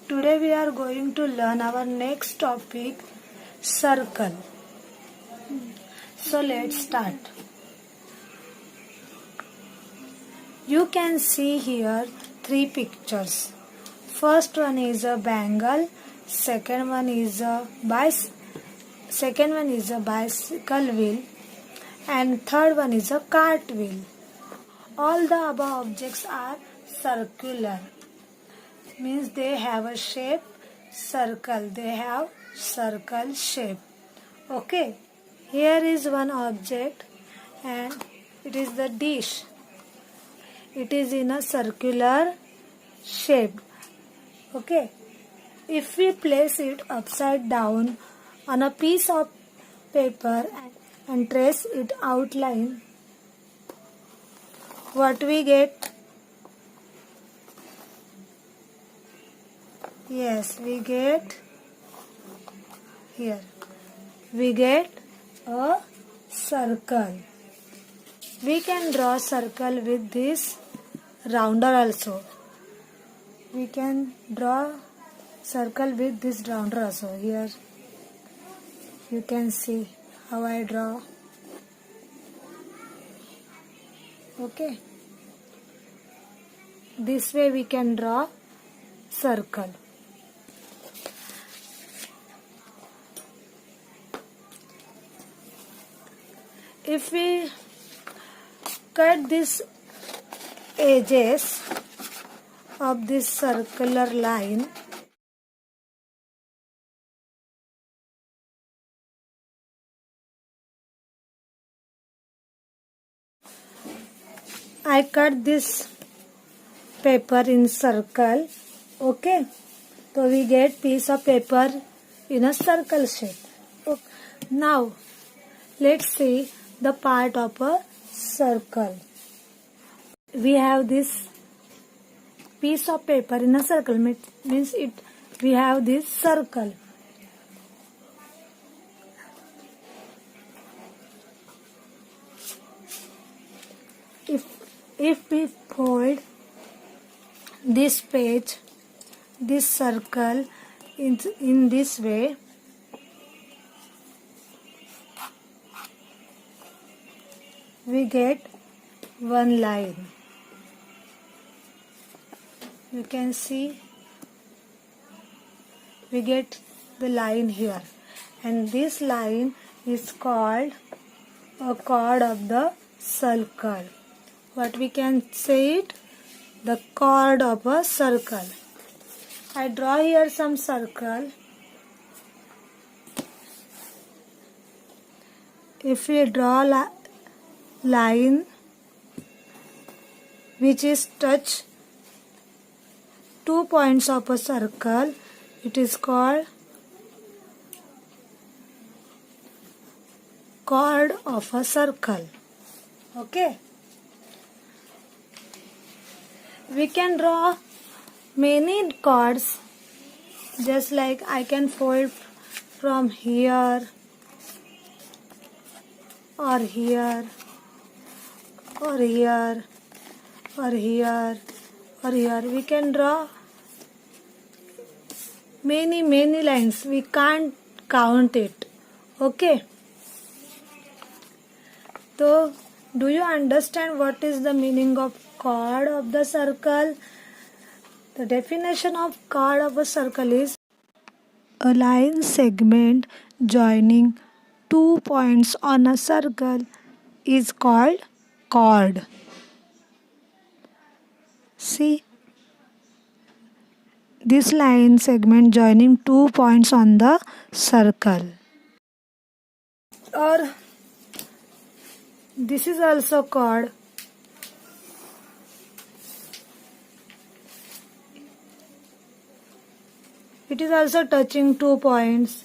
Today we are going to learn our next topic, circle. So let's start. You can see here three pictures. First one is a bangle, second one is a bicycle wheel, and third one is a cart wheel. All the above objects are circular. Means they have a shape circle. They have circle shape. Okay. Here is one object and it is the dish. It is in a circular shape. Okay. If we place it upside down on a piece of paper and trace it outline, what we get? Yes, we get here. We get a circle. We can draw circle with this rounder also. We can draw circle with this rounder also. Here you can see how I draw. Okay. This way we can draw circle. If we cut these edges of this circular line, I cut this paper in circle. Okay, so we get piece of paper in a circle shape. Okay. Now let's see the part of a circle. We have this piece of paper in a circle, means it we have this circle. If we fold this page, this circle in this way, we get one line. You can see we get the line here, and this line is called a chord of the circle. What we can say it? The chord of a circle. I draw here some circle. If we draw line which is touch 2 points of a circle, it is called chord of a circle. Okay. We can draw many chords, just like I can fold from here or here or here or here or here. We can draw many lines. We can't count it. Okay. So do you understand what is the meaning of chord of the circle? The definition of chord of a circle is a line segment joining 2 points on a circle is called chord. See, this line segment joining 2 points on the circle. Or this is also chord. It is also touching 2 points.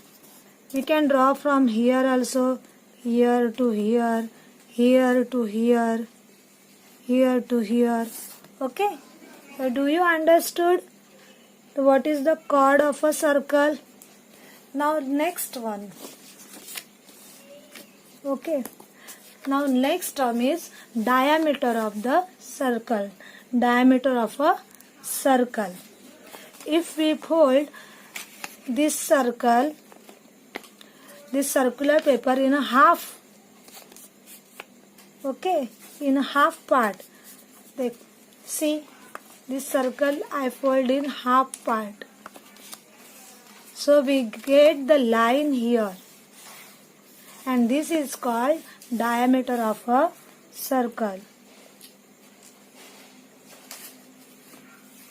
We can draw from here also, here to here, here to here, here to here. Okay. So do you understood what is the chord of a circle? Now next one. Okay. Now next term is diameter of the circle. Diameter of a circle. if we fold this circle, this circular paper in a half, okay, in a half part, see this circle I fold in half part, so we get the line here, and this is called diameter of a circle.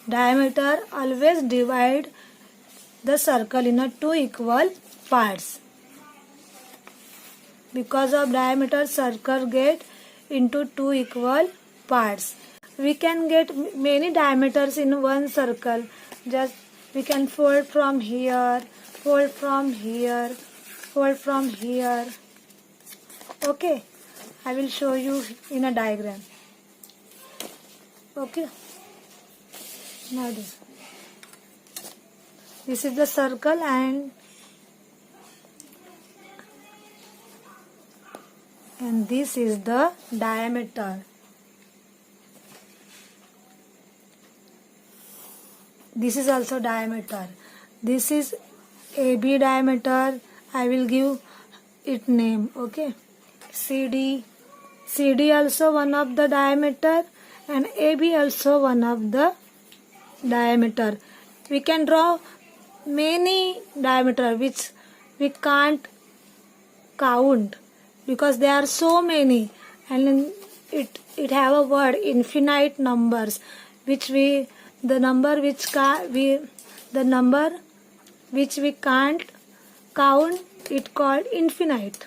Diameter always divide the circle in a two equal parts. Because of diameter, circle get into two equal parts. We can get many diameters in one circle. Just we can fold from here, fold from here, fold from here. Okay, I will show you in a diagram. Okay, now this is the circle, and this is the diameter. This is also diameter. This is AB diameter. I will give it name. Okay, CD. CD also one of the diameter, and AB also one of the diameter. We can draw many diameter which we can't count because there are so many, and it have a word infinite numbers, which we the number which we can't count, it called infinite.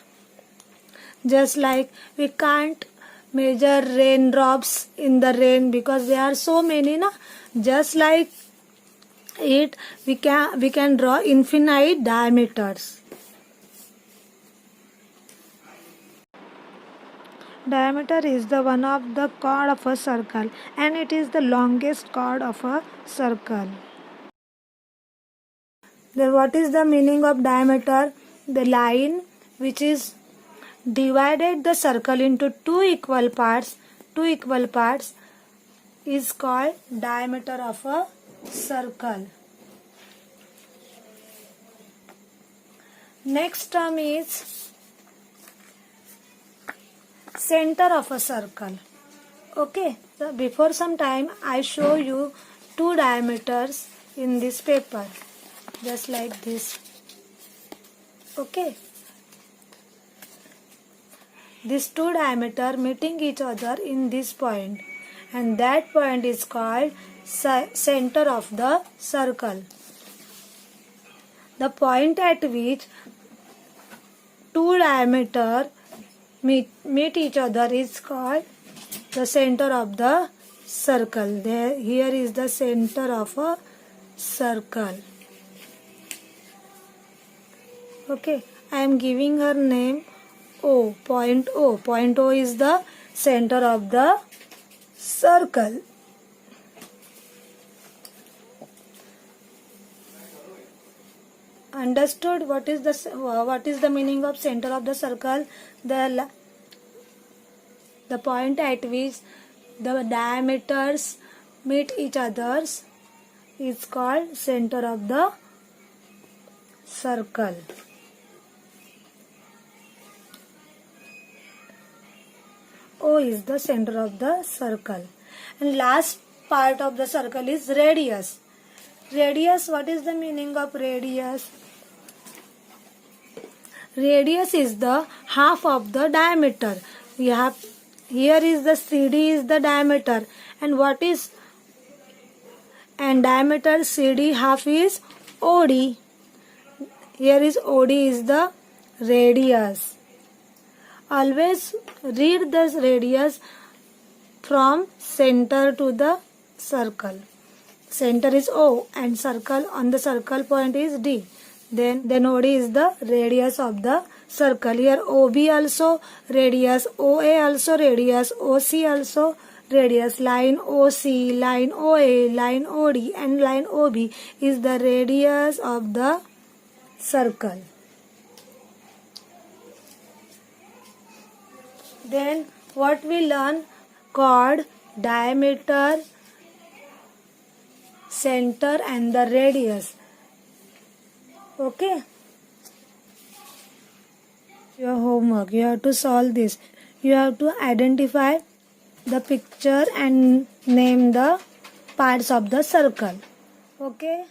Just like we can't measure raindrops in the rain because there are so many, na? Just like it, we can draw infinite diameters. Diameter is the one of the chord of a circle, and it is the longest chord of a circle. Then what is the meaning of diameter? The line which is divided the circle into two equal parts is called diameter of a circle. Next term is center of a circle. Okay, so before some time I show you two diameters in this paper, just like this. Okay, these two diameter meeting each other in this point, and that point is called center of the circle. The point at which two diameter meet each other is called the center of the circle. Here is the center of a circle. Okay, I am giving her name O, point O. Point O is the center of the circle. Understood what is the meaning of center of the circle? The point at which the diameters meet each others is called center of the circle. O is the center of the circle. And last part of the circle is radius. Radius, what is the meaning of radius? Radius is the half of the diameter. We have here is the CD is the diameter, and diameter CD half is OD. Here is OD is the radius. Always read this radius from center to the circle. Center is O and circle on the circle point is D. Then OD is the radius of the circle. Here OB also radius, OA also radius, OC also radius. Line OC, line OA, line OD and line OB is the radius of the circle. Then what we learn? Chord, diameter, center and the radius. Okay. Your homework, you have to solve this. You have to identify the picture and name the parts of the circle. Okay.